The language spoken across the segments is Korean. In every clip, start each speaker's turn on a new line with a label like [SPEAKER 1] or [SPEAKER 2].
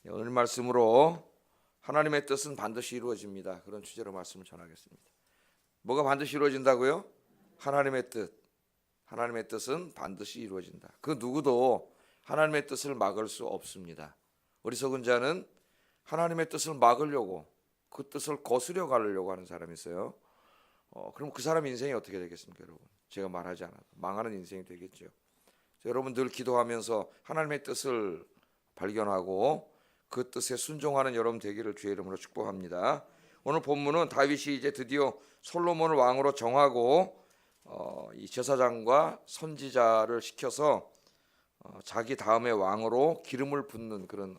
[SPEAKER 1] 오늘 말씀으로 하나님의 뜻은 반드시 이루어집니다. 그런 주제로 말씀을 전하겠습니다. 뭐가 반드시 이루어진다고요? 하나님의 뜻. 하나님의 뜻은 반드시 이루어진다. 그 누구도 하나님의 뜻을 막을 수 없습니다. 어리석은 자는 하나님의 뜻을 막으려고 그 뜻을 거스려 가려고 하는 사람이 있어요. 그럼 그 사람 인생이 어떻게 되겠습니까, 여러분? 제가 말하지 않아도 망하는 인생이 되겠죠. 여러분 늘 기도하면서 하나님의 뜻을 발견하고 그 뜻에 순종하는 여러분 되기를 주의 이름으로 축복합니다. 오늘 본문은 다윗이 이제 드디어 솔로몬을 왕으로 정하고 이 제사장과 선지자를 시켜서 자기 다음의 왕으로 기름을 붓는 그런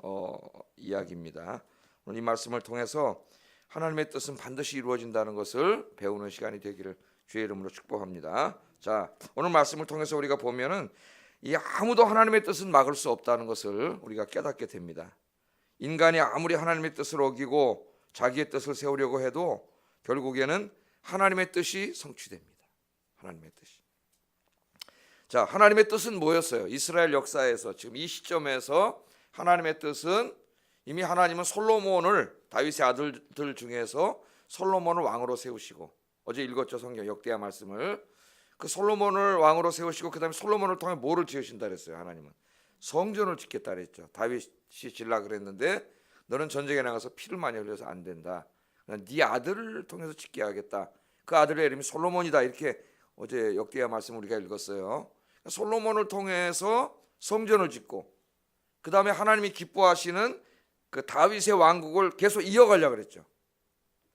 [SPEAKER 1] 이야기입니다. 오늘 이 말씀을 통해서 하나님의 뜻은 반드시 이루어진다는 것을 배우는 시간이 되기를 주의 이름으로 축복합니다. 자, 오늘 말씀을 통해서 우리가 보면은 이 아무도 하나님의 뜻은 막을 수 없다는 것을 우리가 깨닫게 됩니다. 인간이 아무리 하나님의 뜻을 어기고 자기의 뜻을 세우려고 해도 결국에는 하나님의 뜻이 성취됩니다. 하나님의 뜻이. 자, 하나님의 뜻은 뭐였어요? 이스라엘 역사에서 지금 이 시점에서 하나님의 뜻은 이미 하나님은 솔로몬을 다윗의 아들들 중에서 솔로몬을 왕으로 세우시고 어제 읽었죠, 성경 역대하 말씀을. 그 솔로몬을 왕으로 세우시고 그다음에 솔로몬을 통해 뭐를 지으신다 그랬어요? 하나님은 성전을 짓겠다 그랬죠. 다윗이 질라 그랬는데 너는 전쟁에 나가서 피를 많이 흘려서 안 된다. 네 아들을 통해서 짓게 하겠다. 그 아들의 이름이 솔로몬이다. 이렇게 어제 역대하 말씀 우리가 읽었어요. 솔로몬을 통해서 성전을 짓고 그 다음에 하나님이 기뻐하시는 그 다윗의 왕국을 계속 이어가려고 그랬죠.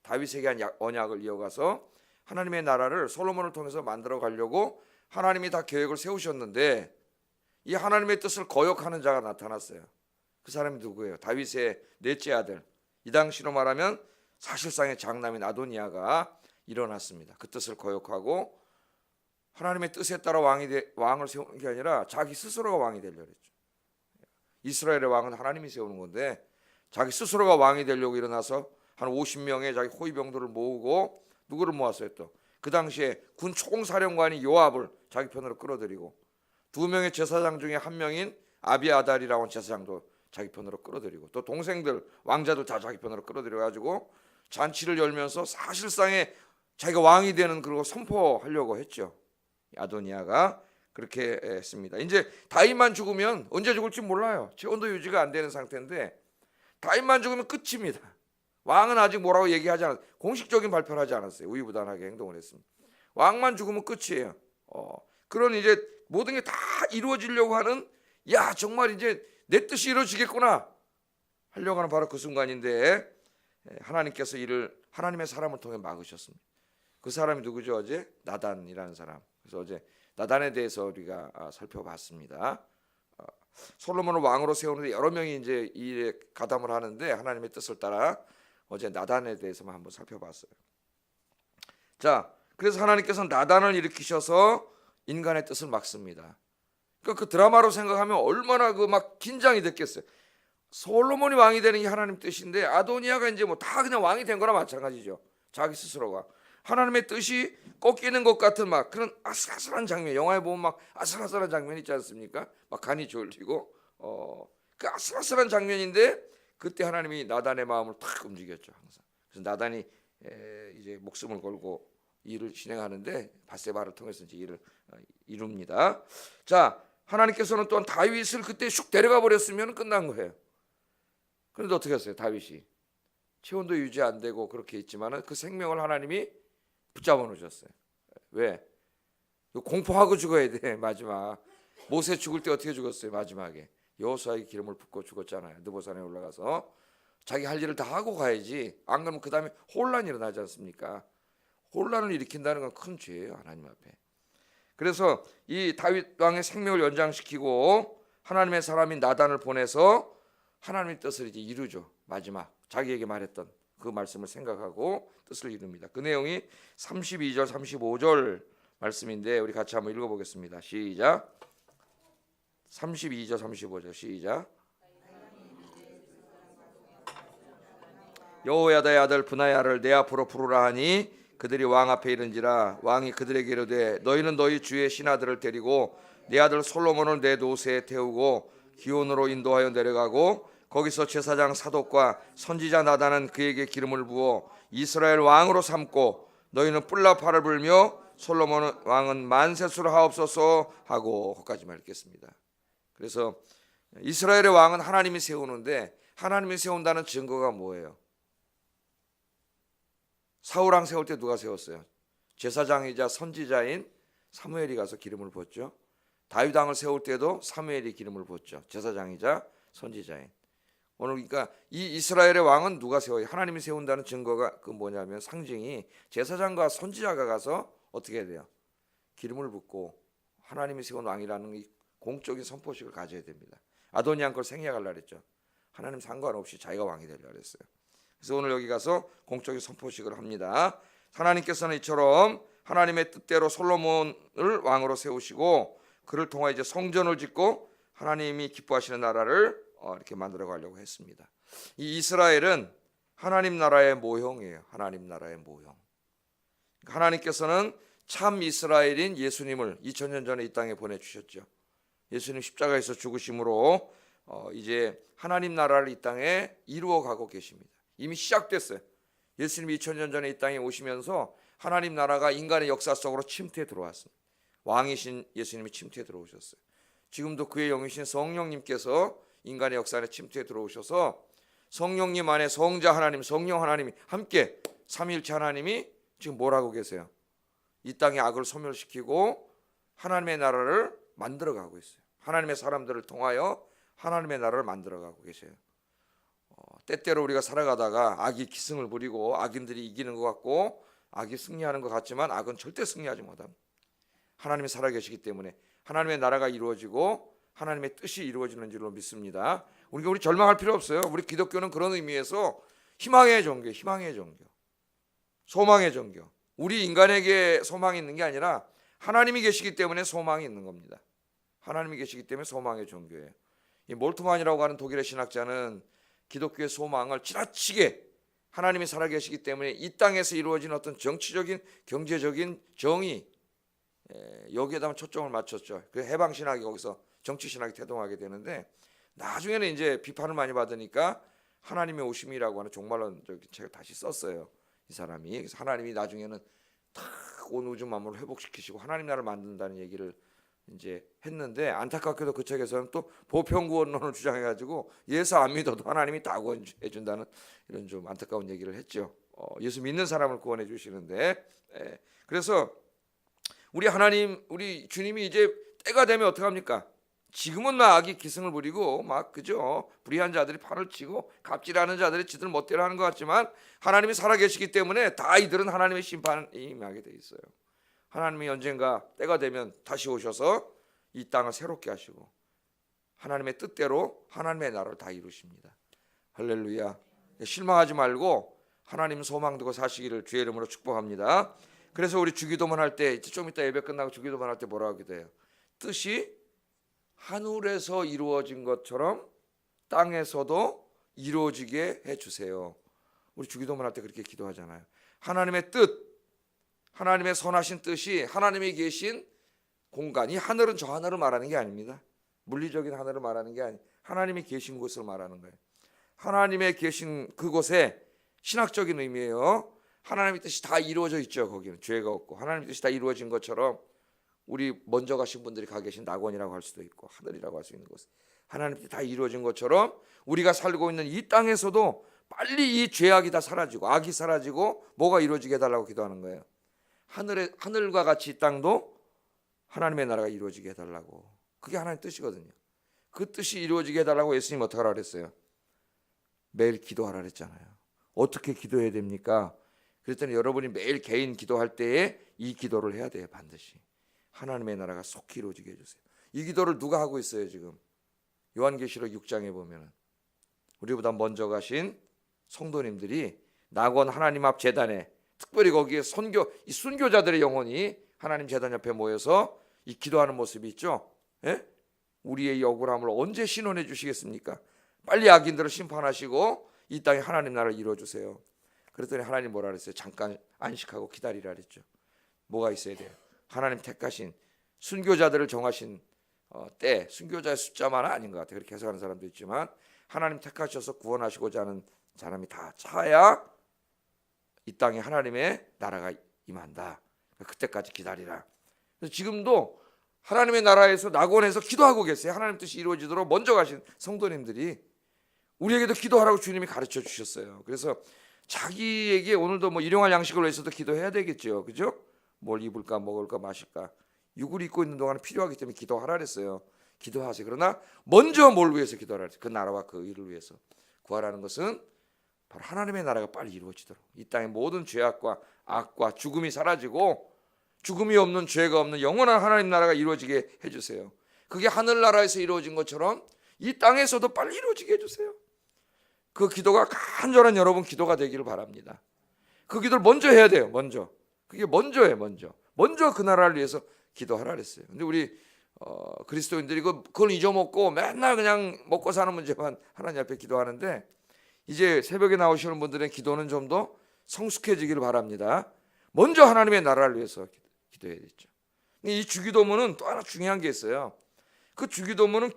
[SPEAKER 1] 다윗에게 한 언약을 이어가서 하나님의 나라를 솔로몬을 통해서 만들어 가려고 하나님이 다 계획을 세우셨는데 이 하나님의 뜻을 거역하는 자가 나타났어요. 그 사람이 누구예요? 다윗의 넷째 아들, 이 당시로 말하면 사실상의 장남인 아도니아가 일어났습니다. 그 뜻을 거역하고 하나님의 뜻에 따라 왕을 세우는 게 아니라 자기 스스로가 왕이 되려고 했죠. 이스라엘의 왕은 하나님이 세우는 건데 자기 스스로가 왕이 되려고 일어나서 한 50명의 자기 호위병들을 모으고 누구를 모았어요? 또 그 당시에 군 총사령관이 요압을 자기 편으로 끌어들이고 2명의 제사장 중에 1명인 아비아달이라고 하는 제사장도 자기 편으로 끌어들이고 또 동생들 왕자들 다 자기 편으로 끌어들여 가지고 잔치를 열면서 사실상의 자기가 왕이 되는 그걸 선포하려고 했죠. 아도니아가 그렇게 했습니다. 이제 다윗만 죽으면 언제 죽을지 몰라요. 체온도 유지가 안 되는 상태인데 다윗만 죽으면 끝입니다. 왕은 아직 뭐라고 얘기하지 않았어요. 공식적인 발표를 하지 않았어요. 우유부단하게 행동을 했습니다. 왕만 죽으면 끝이에요. 그런 이제 모든 게 다 이루어지려고 하는 야 정말 이제 내 뜻이 이루어지겠구나 하려고 하는 바로 그 순간인데 하나님께서 이를 하나님의 사람을 통해 막으셨습니다. 그 사람이 누구죠? 어제 나단이라는 사람. 그래서 어제 나단에 대해서 우리가 살펴봤습니다. 솔로몬을 왕으로 세우는데 여러 명이 이제 이 일에 가담을 하는데 하나님의 뜻을 따라 어제 나단에 대해서만 한번 살펴봤어요. 자, 그래서 하나님께서는 나단을 일으키셔서 인간의 뜻을 막습니다. 그러니까 그 드라마로 생각하면 얼마나 그 막 긴장이 됐겠어요. 솔로몬이 왕이 되는 게 하나님 뜻인데 아도니아가 이제 뭐 다 그냥 왕이 된 거나 마찬가지죠. 자기 스스로가 하나님의 뜻이 꺾이는 것 같은 막 그런 아슬아슬한 장면, 영화에 보면 막 아슬아슬한 장면 있지 않습니까? 막 간이 졸리고 그 아슬아슬한 장면인데 그때 하나님이 나단의 마음을 탁 움직였죠. 항상. 그래서 나단이 이제 목숨을 걸고 일을 진행하는데 밧세바를 통해서 이제 일을 이룹니다. 자, 하나님께서는 또한 다윗을 그때 슉 데려가 버렸으면 끝난 거예요. 그런데 어떻게 했어요? 다윗이 체온도 유지 안 되고 그렇게 있지만은 그 생명을 하나님이 붙잡아 놓으셨어요. 왜? 공포하고 죽어야 돼. 마지막 모세 죽을 때 어떻게 죽었어요? 마지막에 여호수아에게 기름을 붓고 죽었잖아요. 느보산에 올라가서 자기 할 일을 다 하고 가야지. 안 그러면 그 다음에 혼란이 일어나지 않습니까? 혼란을 일으킨다는 건 큰 죄예요, 하나님 앞에. 그래서 이 다윗 왕의 생명을 연장시키고 하나님의 사람인 나단을 보내서 하나님의 뜻을 이제 이루죠. 마지막 자기에게 말했던 그 말씀을 생각하고 뜻을 이룹니다. 그 내용이 32절 35절 말씀인데 우리 같이 한번 읽어보겠습니다. 시작. 32절 35절 시작. 여호야다의 아들 브나야를 내 앞으로 부르라 하니 그들이 왕 앞에 이른지라 왕이 그들에게 이르되 너희는 너희 주의 신하들을 데리고 내 아들 솔로몬을 내 노새에 태우고 기온으로 인도하여 내려가고 거기서 제사장 사독과 선지자 나단은 그에게 기름을 부어 이스라엘 왕으로 삼고 너희는 뿔나팔을 불며 솔로몬 왕은 만세수를 하옵소서 하고 거기까지 읽겠습니다. 그래서 이스라엘의 왕은 하나님이 세우는데 하나님이 세운다는 증거가 뭐예요? 사울왕 세울 때 누가 세웠어요? 제사장이자 선지자인 사무엘이 가서 기름을 부었죠. 다윗 왕을 세울 때도 사무엘이 기름을 부었죠. 제사장이자 선지자인. 오늘 그러니까 이 이스라엘의 왕은 누가 세워요? 하나님이 세운다는 증거가 그 뭐냐면 상징이 제사장과 선지자가 가서 어떻게 해야 돼요? 기름을 붓고 하나님이 세운 왕이라는 이 공적인 선포식을 가져야 됩니다. 아도니아 그걸 생략하려고 했죠. 하나님 상관없이 자기가 왕이 되려고 했어요. 그래서 오늘 여기 가서 공적인 선포식을 합니다. 하나님께서는 이처럼 하나님의 뜻대로 솔로몬을 왕으로 세우시고 그를 통해 이제 성전을 짓고 하나님이 기뻐하시는 나라를 이렇게 만들어 가려고 했습니다. 이 이스라엘은 하나님 나라의 모형이에요. 하나님 나라의 모형. 하나님께서는 참 이스라엘인 예수님을 2000년 전에 이 땅에 보내주셨죠. 예수님 십자가에서 죽으심으로 이제 하나님 나라를 이 땅에 이루어가고 계십니다. 이미 시작됐어요. 예수님이 2000년 전에 이 땅에 오시면서 하나님 나라가 인간의 역사 속으로 침투해 들어왔습니다. 왕이신 예수님이 침투해 들어오셨어요. 지금도 그의 영이신 성령님께서 인간의 역사 안에 침투해 들어오셔서 성령님 안에 성자 하나님, 성령 하나님이 함께 삼위일체 하나님이 지금 뭘 하고 계세요? 이 땅의 악을 소멸시키고 하나님의 나라를 만들어가고 있어요. 하나님의 사람들을 통하여 하나님의 나라를 만들어가고 계세요. 때때로 우리가 살아가다가 악이 기승을 부리고 악인들이 이기는 것 같고 악이 승리하는 것 같지만 악은 절대 승리하지 못합니다. 하나님이 살아계시기 때문에 하나님의 나라가 이루어지고 하나님의 뜻이 이루어지는 줄로 믿습니다. 우리 절망할 필요 없어요. 우리 기독교는 그런 의미에서 희망의 종교, 희망의 종교, 소망의 종교. 우리 인간에게 소망이 있는 게 아니라 하나님이 계시기 때문에 소망이 있는 겁니다. 하나님이 계시기 때문에 소망의 종교예요. 이 몰트만이라고 하는 독일의 신학자는 기독교의 소망을 지나치게 하나님이 살아계시기 때문에 이 땅에서 이루어진 어떤 정치적인 경제적인 정의 여기에다 초점을 맞췄죠. 그 해방신학이 거기서 정치신학이 태동하게 되는데 나중에는 이제 비판을 많이 받으니까 하나님의 오심이라고 하는 종말론 책을 다시 썼어요. 이 사람이. 그래서 하나님이 나중에는 다 온 우주 만물을 회복시키시고 하나님 나라를 만든다는 얘기를 이제 했는데 안타깝게도 그 책에서는 또 보편구원론을 주장해가지고 예수 안 믿어도 하나님이 다 구원해 준다는 이런 좀 안타까운 얘기를 했죠. 예수 믿는 사람을 구원해 주시는데 그래서 우리 하나님, 우리 주님이 이제 때가 되면 어떻게 합니까? 지금은 막 악이 기승을 부리고 막 그죠? 불의한 자들이 판을 치고 갑질하는 자들이 지들 멋대로 하는 것 같지만 하나님이 살아계시기 때문에 다 이들은 하나님의 심판에 임하게 돼 있어요. 하나님이 언젠가 때가 되면 다시 오셔서 이 땅을 새롭게 하시고 하나님의 뜻대로 하나님의 나라를 다 이루십니다. 할렐루야. 실망하지 말고 하나님 소망 두고 사시기를 주의 이름으로 축복합니다. 그래서 우리 주기도문 할 때 좀 이따 예배 끝나고 주기도문 할 때 뭐라고 기도해요? 뜻이 하늘에서 이루어진 것처럼 땅에서도 이루어지게 해주세요. 우리 주기도문 할 때 그렇게 기도하잖아요. 하나님의 뜻, 하나님의 선하신 뜻이 하나님이 계신 공간, 이 하늘은 저 하늘을 말하는 게 아닙니다. 물리적인 하늘을 말하는 게 아니에요. 하나님이 계신 곳을 말하는 거예요. 하나님의 계신 그곳에 신학적인 의미예요. 하나님의 뜻이 다 이루어져 있죠. 거기는 죄가 없고 하나님의 뜻이 다 이루어진 것처럼 우리 먼저 가신 분들이 가 계신 낙원이라고 할 수도 있고 하늘이라고 할 수 있는 곳, 하나님의 뜻이 다 이루어진 것처럼 우리가 살고 있는 이 땅에서도 빨리 이 죄악이 다 사라지고 악이 사라지고 뭐가 이루어지게 해달라고 기도하는 거예요. 하늘과 같이 이 땅도 하나님의 나라가 이루어지게 해달라고. 그게 하나님의 뜻이거든요. 그 뜻이 이루어지게 해달라고 예수님 어떻게 하라 그랬어요? 매일 기도하라 그랬잖아요. 어떻게 기도해야 됩니까? 그랬더니 여러분이 매일 개인 기도할 때에 이 기도를 해야 돼요. 반드시. 하나님의 나라가 속히 이루어지게 해주세요. 이 기도를 누가 하고 있어요 지금? 요한계시록 6장에 보면은 우리보다 먼저 가신 성도님들이 낙원 하나님 앞 제단에 특별히 거기에 이 순교자들의 영혼이 하나님 제단 옆에 모여서 이 기도하는 모습이 있죠. 예? 우리의 이 억울함을 언제 신원해 주시겠습니까? 빨리 악인들을 심판하시고 이 땅에 하나님 나라를 이루어 주세요. 그랬더니 하나님 뭐라 그랬어요? 잠깐 안식하고 기다리라 그랬죠. 뭐가 있어야 돼요? 하나님 택하신 순교자들을 정하신 때, 순교자의 숫자만 아닌 것 같아요. 그렇게 해석하는 사람도 있지만 하나님 택하셔서 구원하시고자 하는 사람이 다 차야 이 땅에 하나님의 나라가 임한다. 그때까지 기다리라. 그래서 지금도 하나님의 나라에서 낙원에서 기도하고 계세요. 하나님 뜻이 이루어지도록 먼저 가신 성도님들이 우리에게도 기도하라고 주님이 가르쳐 주셨어요. 그래서 자기에게 오늘도 뭐 일용할 양식을 위해서도 기도해야 되겠죠. 그죠? 뭘 입을까 먹을까 마실까 육을 입고 있는 동안은 필요하기 때문에 기도하라 그랬어요. 기도하세요. 그러나 먼저 뭘 위해서 기도하라 그랬어요. 그 나라와 그 의를 위해서 구하라는 것은 바로 하나님의 나라가 빨리 이루어지도록 이 땅의 모든 죄악과 악과 죽음이 사라지고 죽음이 없는 죄가 없는 영원한 하나님 나라가 이루어지게 해주세요. 그게 하늘나라에서 이루어진 것처럼 이 땅에서도 빨리 이루어지게 해주세요. 그 기도가 간절한 여러분 기도가 되기를 바랍니다. 그 기도를 먼저 해야 돼요. 먼저. 그게 먼저예요. 먼저 그 나라를 위해서 기도하라 그랬어요. 근데 우리 그리스도인들이 그걸 잊어먹고 맨날 그냥 먹고 사는 문제만 하나님 앞에 기도하는데 이제 새벽에 나오시는 분들의 기도는 좀 더 성숙해지기를 바랍니다. 먼저 하나님의 나라를 위해서 기도해야 되죠. 이 주기도문은 또 하나 중요한 게 있어요. 그 주기도문은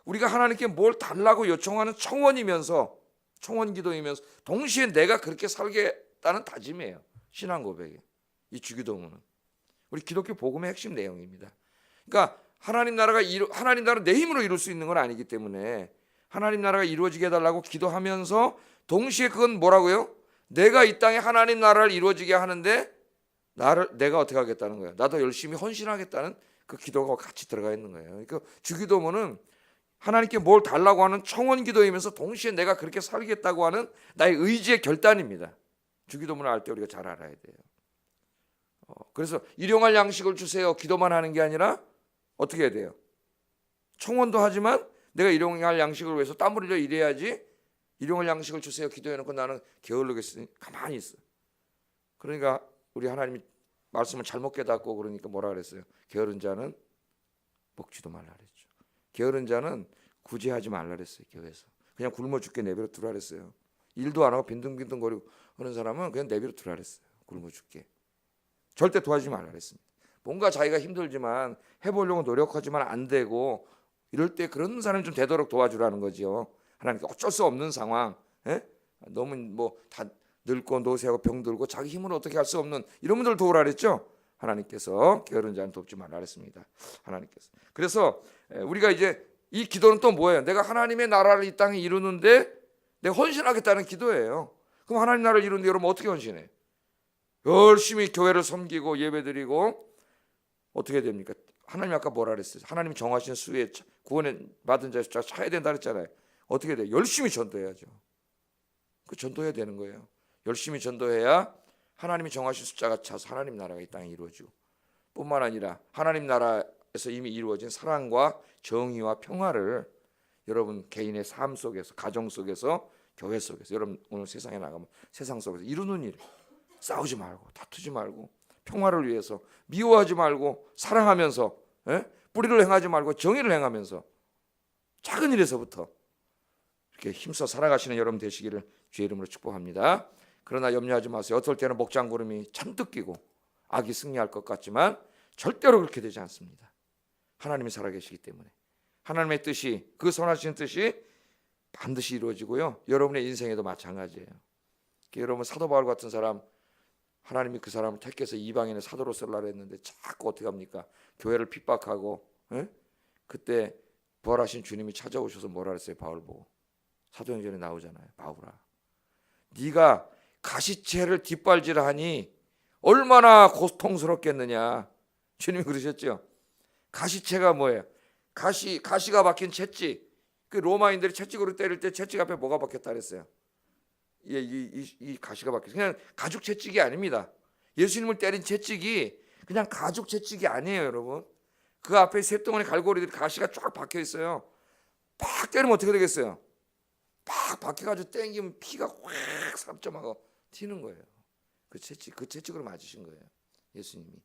[SPEAKER 1] 우리가 하나님께 뭘 달라고 요청하는 청원이면서 청원 기도이면서 동시에 내가 그렇게 살겠다는 다짐이에요. 신앙 고백이. 이 주기도문은 우리 기독교 복음의 핵심 내용입니다. 그러니까 하나님 나라는 내 힘으로 이룰 수 있는 건 아니기 때문에 하나님 나라가 이루어지게 해달라고 기도하면서 동시에 그건 뭐라고요? 내가 이 땅에 하나님 나라를 이루어지게 하는데 내가 어떻게 하겠다는 거예요? 나도 열심히 헌신하겠다는 그 기도가 같이 들어가 있는 거예요. 그러니까 주기도문은 하나님께 뭘 달라고 하는 청원 기도이면서 동시에 내가 그렇게 살겠다고 하는 나의 의지의 결단입니다. 주기도문을 알 때 우리가 잘 알아야 돼요. 그래서 일용할 양식을 주세요. 기도만 하는 게 아니라 어떻게 해야 돼요? 청원도 하지만 내가 일용할 양식을 위해서 땀 흘려 일해야지. 일용할 양식을 주세요. 기도해놓고 나는 게을르겠으니 가만히 있어. 그러니까 우리 하나님이 말씀을 잘못 깨닫고 그러니까 뭐라 그랬어요? 게으른 자는 먹지도 말라 그랬죠. 게으른 자는 굳이 하지 말라 그랬어요. 교회에서 그냥 굶어 죽게 내버려 두라 그랬어요. 일도 안 하고 빈둥빈둥거리고 하는 사람은 그냥 내버려 두라 그랬어요. 굶어 죽게. 절대 도와주지 말라 그랬습니다. 뭔가 자기가 힘들지만 해보려고 노력하지만 안 되고 이럴 때 그런 사람이 좀 되도록 도와주라는 거지요. 하나님께 어쩔 수 없는 상황, 너무 뭐 다 늙고 노쇠하고 병들고 자기 힘으로 어떻게 할 수 없는 이런 분들 도우라 그랬죠. 하나님께서 게으른 자는 돕지 말라 그랬습니다. 하나님께서. 그래서 우리가 이제 이 기도는 또 뭐예요? 내가 하나님의 나라를 이 땅에 이루는데 내가 헌신하겠다는 기도예요. 그럼 하나님 나라를 이루는데 여러분 어떻게 헌신해? 열심히 교회를 섬기고 예배드리고 어떻게 됩니까? 하나님 아까 뭐라 그랬어요? 하나님이 정하신 수에 구원에 받은 자의 숫자가 차야 된다 그랬잖아요. 어떻게 돼요? 열심히 전도해야죠. 그 전도해야 되는 거예요. 열심히 전도해야 하나님이 정하신 숫자가 차서 하나님 나라가 이 땅에 이루어지고 뿐만 아니라 하나님 나라에서 이미 이루어진 사랑과 정의와 평화를 여러분 개인의 삶 속에서 가정 속에서 교회 속에서 여러분 오늘 세상에 나가면 세상 속에서 이루는 일 싸우지 말고 다투지 말고 평화를 위해서 미워하지 말고 사랑하면서 뿌리를 행하지 말고 정의를 행하면서 작은 일에서부터 이렇게 힘써 살아가시는 여러분 되시기를 주의 이름으로 축복합니다. 그러나 염려하지 마세요. 어떨 때는 목장구름이 잔뜩 끼고 악이 승리할 것 같지만 절대로 그렇게 되지 않습니다. 하나님이 살아계시기 때문에 하나님의 뜻이 그 선하신 뜻이 반드시 이루어지고요. 여러분의 인생에도 마찬가지예요. 여러분 사도 바울 같은 사람 하나님이 그 사람을 택해서 이방인의 사도로 쓰려고 했는데 자꾸 어떻게 합니까? 교회를 핍박하고 그때 부활하신 주님이 찾아오셔서 뭐라 그랬어요? 바울 보고 사도행전에 나오잖아요. 바울아 네가 가시채를 뒷발질하니 얼마나 고통스럽겠느냐. 주님이 그러셨죠. 가시채가 뭐예요? 가시가 박힌 채찍. 그 로마인들이 채찍으로 때릴 때 채찍 앞에 뭐가 박혔다 그랬어요? 이 가시가 박혀서 그냥 가죽 채찍이 아닙니다. 예수님을 때린 채찍이 그냥 가죽 채찍이 아니에요, 여러분. 그 앞에 쇳덩어리 갈고리들이 가시가 쫙 박혀 있어요. 팍 때리면 어떻게 되겠어요? 팍 박혀가지고 땡기면 피가 확 삼점하고 튀는 거예요. 그 채찍으로 맞으신 거예요, 예수님이.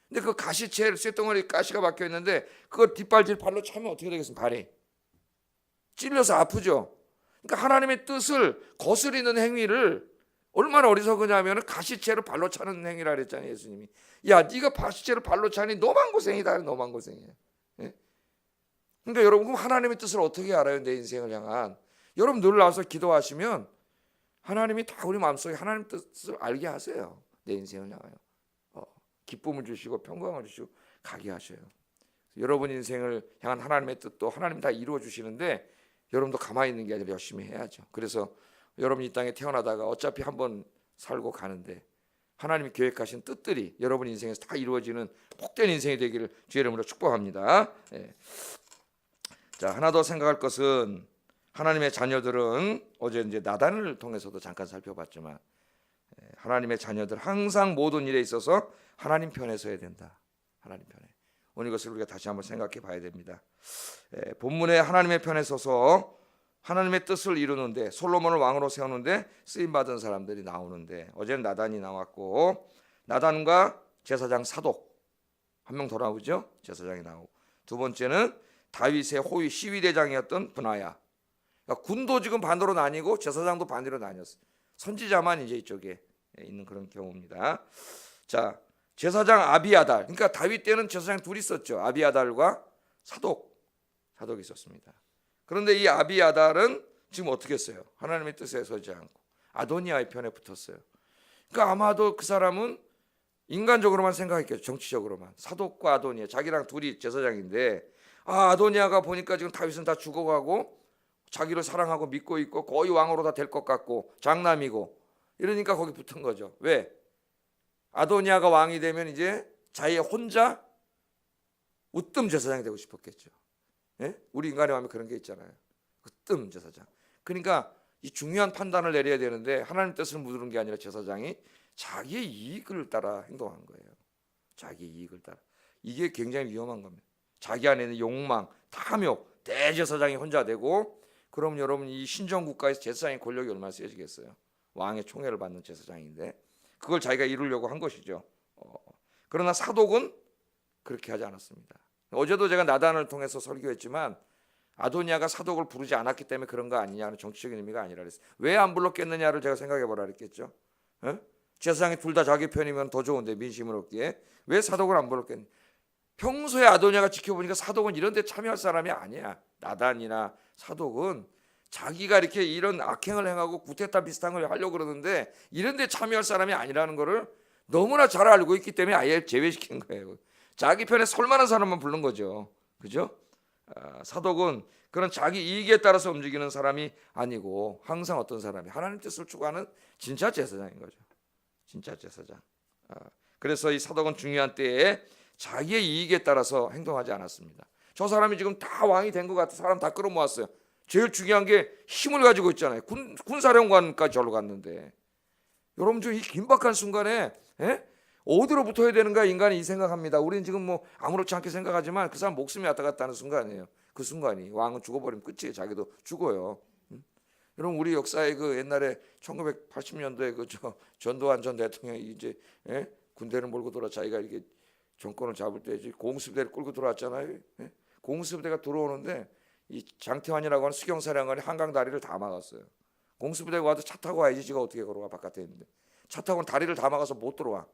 [SPEAKER 1] 근데 그 가시채 쇳덩어리 가시가 박혀 있는데 그걸 뒷발질 발로 차면 어떻게 되겠습니까? 발이 찔려서 아프죠. 그러니까 하나님의 뜻을 거스리는 행위를 얼마나 어리석으냐면 가시채를 발로 차는 행위라 그랬잖아요, 예수님이. 야, 네가 가시채를 발로 차니 너만 고생이다. 너만 고생이에요. 그러니까 여러분 그럼 하나님의 뜻을 어떻게 알아요? 내 인생을 향한 여러분 늘 나와서 기도하시면 하나님이 다 우리 마음속에 하나님 뜻을 알게 하세요. 내 인생을 향하여 기쁨을 주시고 평강을 주시고 가게 하셔요. 여러분 인생을 향한 하나님의 뜻도 하나님 다 이루어 주시는데 여러분도 가만히 있는 게 아니라 열심히 해야죠. 그래서 여러분이 이 땅에 태어나다가 어차피 한번 살고 가는데 하나님이 계획하신 뜻들이 여러분 인생에서 다 이루어지는 복된 인생이 되기를 주의 이름으로 축복합니다. 예. 자, 하나 더 생각할 것은 하나님의 자녀들은 어제 이제 나단을 통해서도 잠깐 살펴봤지만 하나님의 자녀들 항상 모든 일에 있어서 하나님 편에 서야 된다. 하나님 편에. 오늘 이것을 우리가 다시 한번 생각해 봐야 됩니다. 본문에 하나님의 편에 서서 하나님의 뜻을 이루는데 솔로몬을 왕으로 세우는데 쓰임받은 사람들이 나오는데 어제는 나단이 나왔고 나단과 제사장 사독 한 명 더 나오죠. 제사장이 나오고 두 번째는 다윗의 호위 시위대장이었던 브나야. 그러니까 군도 지금 반으로 나뉘고 제사장도 반으로 나뉘었어요. 선지자만 이제 이쪽에 있는 그런 경우입니다. 자, 제사장 아비아달. 그러니까 다윗 때는 제사장 둘이 있었죠. 아비아달과 사독이 있었습니다. 그런데 이 아비아달은 지금 어떻게 했어요? 하나님의 뜻에 서지 않고 아도니아의 편에 붙었어요. 그러니까 아마도 그 사람은 인간적으로만 생각했겠죠. 정치적으로만. 사독과 아도니아 자기랑 둘이 제사장인데 아도니아가 보니까 지금 다윗은 다 죽어가고 자기를 사랑하고 믿고 있고 거의 왕으로 다 될 것 같고 장남이고 이러니까 거기 붙은 거죠. 왜? 아도니아가 왕이 되면 이제 자기 혼자 으뜸 제사장이 되고 싶었겠죠. 예? 우리 인간의 마음에 그런 게 있잖아요. 으뜸 제사장. 그러니까 이 중요한 판단을 내려야 되는데 하나님 뜻을 묻는 게 아니라 제사장이 자기의 이익을 따라 행동한 거예요. 자기 이익을 따라. 이게 굉장히 위험한 겁니다. 자기 안에 있는 욕망, 탐욕, 대제사장이 혼자 되고 그럼 여러분 이 신정국가에서 제사장의 권력이 얼마나 세지겠어요. 왕의 총애를 받는 제사장인데 그걸 자기가 이루려고 한 것이죠. 그러나 사독은 그렇게 하지 않았습니다. 어제도 제가 나단을 통해서 설교했지만 아도니아가 사독을 부르지 않았기 때문에 그런 거 아니냐는 정치적인 의미가 아니라 그랬어요. 왜 안 불렀겠느냐를 제가 생각해 보라 그랬겠죠. 제사장이 둘 다 자기 편이면 더 좋은데 민심을 얻기에 왜 사독을 안 불렀겠냐. 평소에 아도니아가 지켜보니까 사독은 이런 데 참여할 사람이 아니야. 나단이나 사독은 자기가 이렇게 이런 악행을 행하고 구테타 비슷한 걸 하려고 그러는데 이런 데 참여할 사람이 아니라는 거를 너무나 잘 알고 있기 때문에 아예 제외시킨 거예요. 자기 편에 설만한 사람만 부른 거죠. 그죠? 사독은 그런 자기 이익에 따라서 움직이는 사람이 아니고 항상 어떤 사람이 하나님 뜻을 추구하는 진짜 제사장인 거죠. 진짜 제사장. 그래서 이 사독은 중요한 때에 자기의 이익에 따라서 행동하지 않았습니다. 저 사람이 지금 다 왕이 된 것 같아. 사람 다 끌어모았어요. 제일 중요한 게 힘을 가지고 있잖아요. 군사령관까지 절로 갔는데 여러분 이 긴박한 순간에 어디로 붙어야 되는가 인간이 이 생각합니다. 우리는 지금 뭐 아무렇지 않게 생각하지만 그 사람 목숨이 왔다 갔다 하는 순간이에요. 그 순간이 왕은 죽어버리면 끝이에요. 자기도 죽어요. 여러분 우리 역사에 그 옛날에 1980년도에 그 전두환 전 대통령이 이제 군대를 몰고 돌아 자기가 이렇게 정권을 잡을 때 공수부대를 끌고 들어왔잖아요. 공수부대가 들어오는데 이 장태환이라고 하는 수경사령관이 한강 다리를 다 막았어요. 공수부대가 와도 차 타고 와야지 지가 어떻게 걸어와 바깥에 있는데 차 타고는 다리를 다 막아서 못 들어와.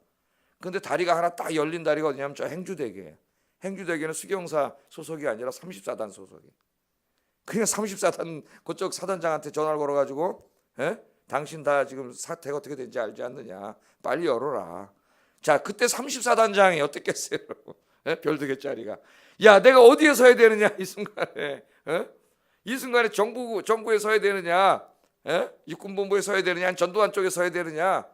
[SPEAKER 1] 근데 다리가 하나 딱 열린 다리가 어디냐면 저 행주대교예요. 행주대교는 수경사 소속이 아니라 34단 소속이. 그냥 34단 그쪽 사단장한테 전화를 걸어가지고 당신 다 지금 사태가 어떻게 된지 알지 않느냐. 빨리 열어라. 자 그때 34단장이 어땠겠어요? 별 2개짜리가. 야 내가 어디에 서야 되느냐 이 순간에. 이 순간에 정부에 서야 되느냐. 육군본부에 서야 되느냐. 전두환 쪽에 서야 되느냐.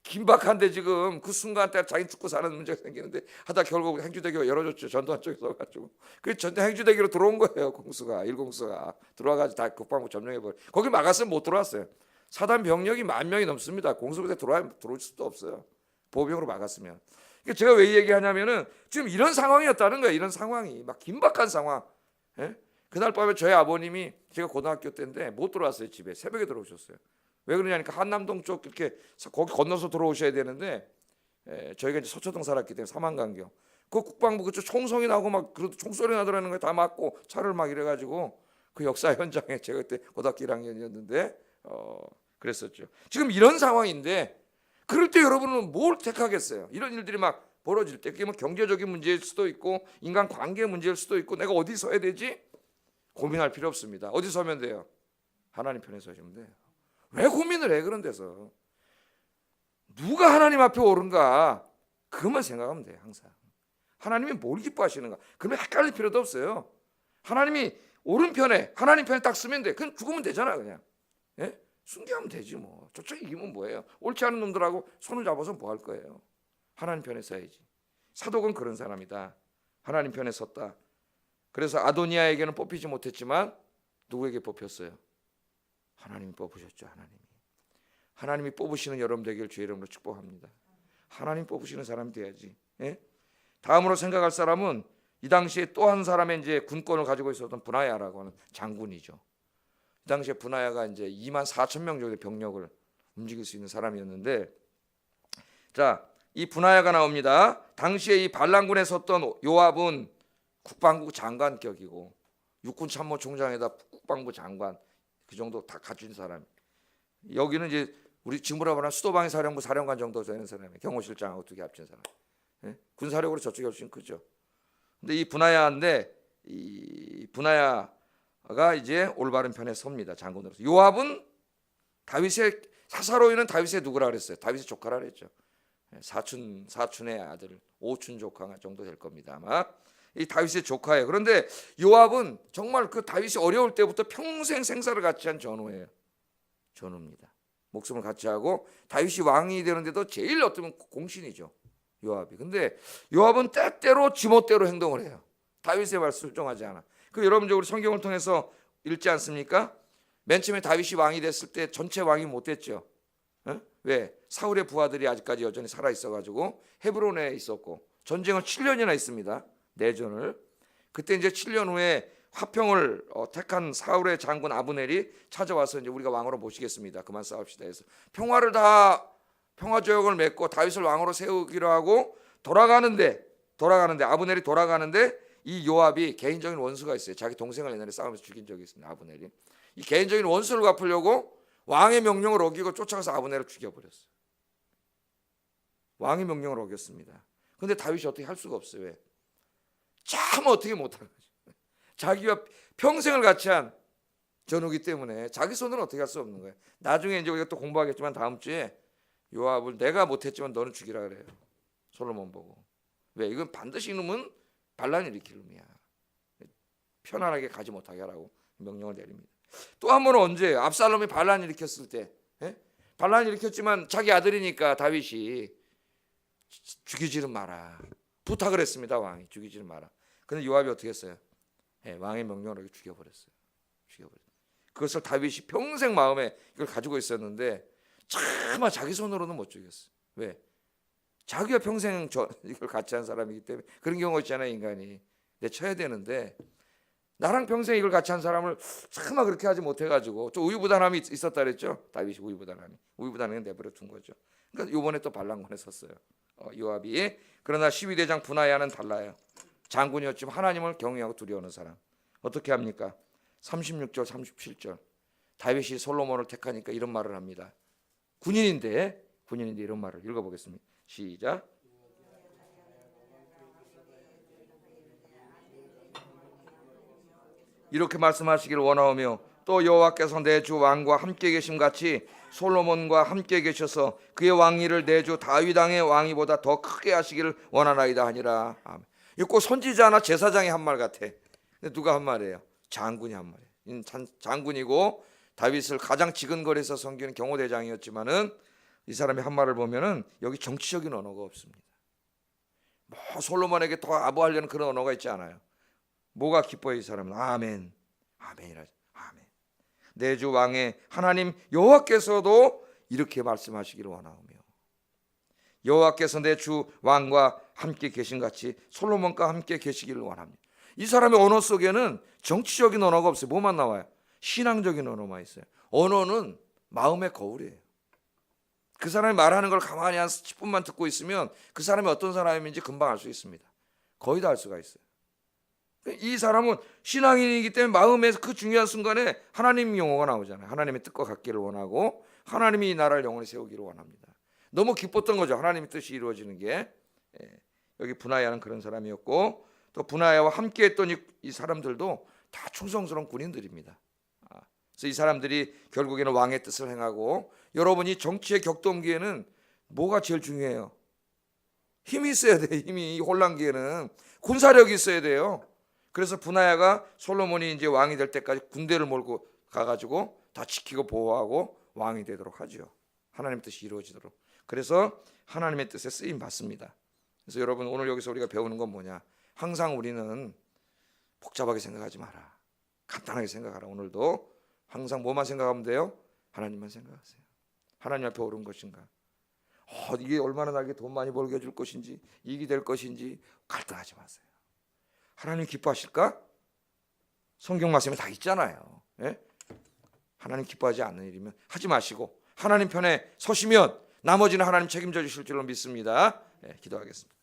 [SPEAKER 1] 긴박한데 지금 그 순간 때 자기 죽고 사는 문제가 생기는데 하다 결국 행주대교가 열어줬죠. 전두환 쪽에 서가지고 그 행주대교로 들어온 거예요. 공수가 일공수가 들어와가지고 다 국방부 점령해버려. 거기 막았으면 못 들어왔어요. 사단 병력이 10,000명이 넘습니다. 공수부대 들어올 수도 없어요. 보병으로 막았으면. 그러니까 제가 왜 얘기하냐면은 지금 이런 상황이었다는 거예요. 이런 상황이 막 긴박한 상황. 그날 밤에 저희 아버님이 제가 고등학교 때인데 못 들어왔어요. 집에 새벽에 들어오셨어요. 왜 그러냐니까 한남동 쪽 이렇게 거기 건너서 들어오셔야 되는데 저희가 이제 서초동 살았기 때문에 삼안강경 그 국방부 그쪽 총성이 나고 막 그래도 총소리 나더라는 거에 다 맞고 차를 막 이래가지고 그 역사 현장에 제가 그때 고등학교 1학년이었는데 그랬었죠. 지금 이런 상황인데 그럴 때 여러분은 뭘 택하겠어요? 이런 일들이 막 벌어질 때 그게 뭐 경제적인 문제일 수도 있고 인간 관계 문제일 수도 있고 내가 어디 서야 되지? 고민할 필요 없습니다. 어디 서면 돼요? 하나님 편에 서시면 돼요. 왜 고민을 해? 그런 데서 누가 하나님 앞에 옳은가 그것만 생각하면 돼요. 항상 하나님이 뭘 기뻐하시는가. 그러면 헷갈릴 필요도 없어요. 하나님이 옳은 편에 하나님 편에 딱 쓰면 돼. 그냥 죽으면 되잖아. 그냥 순교하면 되지 뭐. 저쪽 이기면 뭐예요? 옳지 않은 놈들하고 손을 잡아서 뭐 할 거예요? 하나님 편에 서야지. 사독은 그런 사람이다. 하나님 편에 섰다. 그래서 아도니아에게는 뽑히지 못했지만 누구에게 뽑혔어요? 하나님이 뽑으셨죠. 하나님이 뽑으시는 여러분 되길 주의 이름으로 축복합니다. 하나님 뽑으시는 사람이 돼야지. 다음으로 생각할 사람은 이 당시에 또 한 사람의 이제 군권을 가지고 있었던 분하야라고 하는 장군이죠. 이 당시에 분하야가 이제 24,000명 정도의 병력을 움직일 수 있는 사람이었는데, 자, 이 분하야가 나옵니다. 당시에 이 반란군에 섰던 요압은 국방부 장관격이고 육군 참모총장에다 국방부 장관 그 정도 다 갖춘 사람. 여기는 이제 우리 지금으로 말하면 수도방위 사령부 사령관 정도 되는 사람이에요. 경호실장하고 두 개 합친 사람. 군사력으로 저쪽이 훨씬 크죠. 근데 이 분하야인데 이 분하야가 이제 올바른 편에 섭니다. 장군으로서. 요압은 다윗의 사사로이는 다윗의 누구라 그랬어요? 다윗의 조카라 그랬죠. 사촌의 아들, 오촌 조카 정도 될 겁니다. 아마 이 다윗의 조카예요. 그런데 요압은 정말 그 다윗이 어려울 때부터 평생 생사를 같이 한 전우예요. 전우입니다. 목숨을 같이 하고 다윗이 왕이 되는데도 제일 어쩌면 공신이죠. 요압이. 근데 요압은 때때로 지멋대로 행동을 해요. 다윗의 말씀을 순종하지 않아. 그 여러분들 우리 성경을 통해서 읽지 않습니까? 맨 처음에 다윗이 왕이 됐을 때 전체 왕이 못 됐죠. 왜? 사울의 부하들이 아직까지 여전히 살아 있어가지고 헤브론에 있었고 전쟁을 7년이나 했습니다. 내전을. 그때 이제 7년 후에 화평을 택한 사울의 장군 아브넬이 찾아와서 이제 우리가 왕으로 모시겠습니다. 그만 싸웁시다 해서 평화 조약을 맺고 다윗을 왕으로 세우기로 하고 돌아가는데 아브넬이 돌아가는데 이 요압이 개인적인 원수가 있어요. 자기 동생을 옛날에 싸우면서 죽인 적이 있습니다. 아브넬이. 이 개인적인 원수를 갚으려고 왕의 명령을 어기고 쫓아가서 아브넬을 죽여버렸어요. 왕의 명령을 어겼습니다. 그런데 다윗이 어떻게 할 수가 없어요. 왜? 참 어떻게 못하는 거죠. 자기와 평생을 같이 한 전우기 때문에 자기 손으로 어떻게 할 수 없는 거예요. 나중에 이제 우리가 또 공부하겠지만 다음 주에 요압을 내가 못했지만 너는 죽이라 그래요. 솔로몬 보고. 왜? 이건 반드시 이놈은 반란을 일으킬 놈이야. 편안하게 가지 못하게 하라고 명령을 내립니다. 또 한 번은 언제예요? 압살롬이 반란을 일으켰을 때. 반란을 일으켰지만 자기 아들이니까 다윗이 죽이지는 마라. 부탁을 했습니다. 왕이 죽이지는 마라. 그런데 요압이 어떻게 했어요? 왕의 명령을 죽여버렸어요. 그것을 다윗이 평생 마음에 이걸 가지고 있었는데 차마 자기 손으로는 못 죽였어요. 왜? 자기가 평생 이걸 같이 한 사람이기 때문에. 그런 경우가 있잖아요. 인간이 내쳐야 되는데 나랑 평생 이걸 같이 한 사람을 차마 그렇게 하지 못해가지고 좀 우유부단함이 있었다 그랬죠. 다윗이 우유부단함을 내버려 둔 거죠. 그러니까 이번에 또 반란군에 섰어요. 요압이. 그러나 12대장 분하야는 달라요. 장군이었지만 하나님을 경외하고 두려워하는 사람. 어떻게 합니까? 36절 37절 다윗이 솔로몬을 택하니까 이런 말을 합니다. 군인인데 이런 말을 읽어보겠습니다. 시작. 이렇게 말씀하시기를 원하오며 또 여호와께서 내 주 왕과 함께 계심 같이 솔로몬과 함께 계셔서 그의 왕위를 내 주 다윗 왕의 왕위보다 더 크게 하시기를 원하나이다 하니라. 아멘. 이거 꼭 선지자나 제사장이 한 말 같아. 근데 누가 한 말이에요? 장군이 한 말이에요. 장군이고 다윗을 가장 지근거리에서 섬기는 경호대장이었지만은 이 사람이 한 말을 보면은 여기 정치적인 언어가 없습니다. 뭐 솔로몬에게 더 아부하려는 그런 언어가 있지 않아요. 뭐가 기뻐요 이 사람은? 아멘. 아멘이라죠. 아멘. 내 주 왕의 하나님 여호와께서도 이렇게 말씀하시기를 원하오며 여호와께서 내 주 왕과 함께 계신 같이 솔로몬과 함께 계시기를 원합니다. 이 사람의 언어 속에는 정치적인 언어가 없어요. 뭐만 나와요? 신앙적인 언어만 있어요. 언어는 마음의 거울이에요. 그 사람이 말하는 걸 가만히 한 10분만 듣고 있으면 그 사람이 어떤 사람인지 금방 알 수 있습니다. 거의 다 알 수가 있어요. 이 사람은 신앙인이기 때문에 마음에서 그 중요한 순간에 하나님 용어가 나오잖아요. 하나님의 뜻과 같기를 원하고 하나님이 이 나라를 영원히 세우기를 원합니다. 너무 기뻤던 거죠. 하나님의 뜻이 이루어지는 게. 여기 분하야는 그런 사람이었고 또 분하야와 함께 했던 이 사람들도 다 충성스러운 군인들입니다. 그래서 이 사람들이 결국에는 왕의 뜻을 행하고, 여러분이 정치의 격동기에는 뭐가 제일 중요해요? 힘이 있어야 돼. 힘이. 혼란기에는 군사력이 있어야 돼요. 그래서 분하야가 솔로몬이 이제 왕이 될 때까지 군대를 몰고 가가지고 다 지키고 보호하고 왕이 되도록 하죠. 하나님의 뜻이 이루어지도록. 그래서 하나님의 뜻에 쓰임 받습니다. 그래서 여러분, 오늘 여기서 우리가 배우는 건 뭐냐? 항상 우리는 복잡하게 생각하지 마라. 간단하게 생각하라. 오늘도 항상 뭐만 생각하면 돼요? 하나님만 생각하세요. 하나님 앞에 옳은 것인가? 이게 얼마나 나에게 돈 많이 벌게 해줄 것인지, 이익이 될 것인지 갈등하지 마세요. 하나님 기뻐하실까? 성경 말씀에 다 있잖아요. 예? 하나님 기뻐하지 않는 일이면 하지 마시고 하나님 편에 서시면 나머지는 하나님 책임져 주실 줄로 믿습니다. 예, 기도하겠습니다.